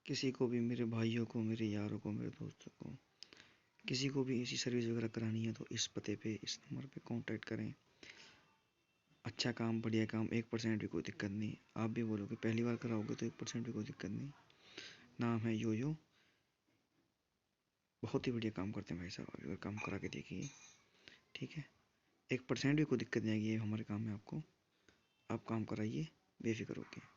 किसी को भी, मेरे भाइयों को, मेरे यारों को, मेरे दोस्तों को, किसी को भी ऐसी सर्विस वगैरह करानी है तो इस पते पे, इस नंबर पे कांटेक्ट करें। अच्छा काम, बढ़िया काम, 1% भी कोई दिक्कत नहीं। आप भी बोलोगे पहली बार कराओगे तो 1% भी कोई दिक्कत नहीं। नाम है योयो, बहुत ही बढ़िया काम करते हैं भाई साहब, अगर काम करा के देखिए, ठीक है। 1% भी कोई दिक्कत नहीं आएगी, ये हमारे काम में आपको। आप काम कराइए बेफिक्र होके।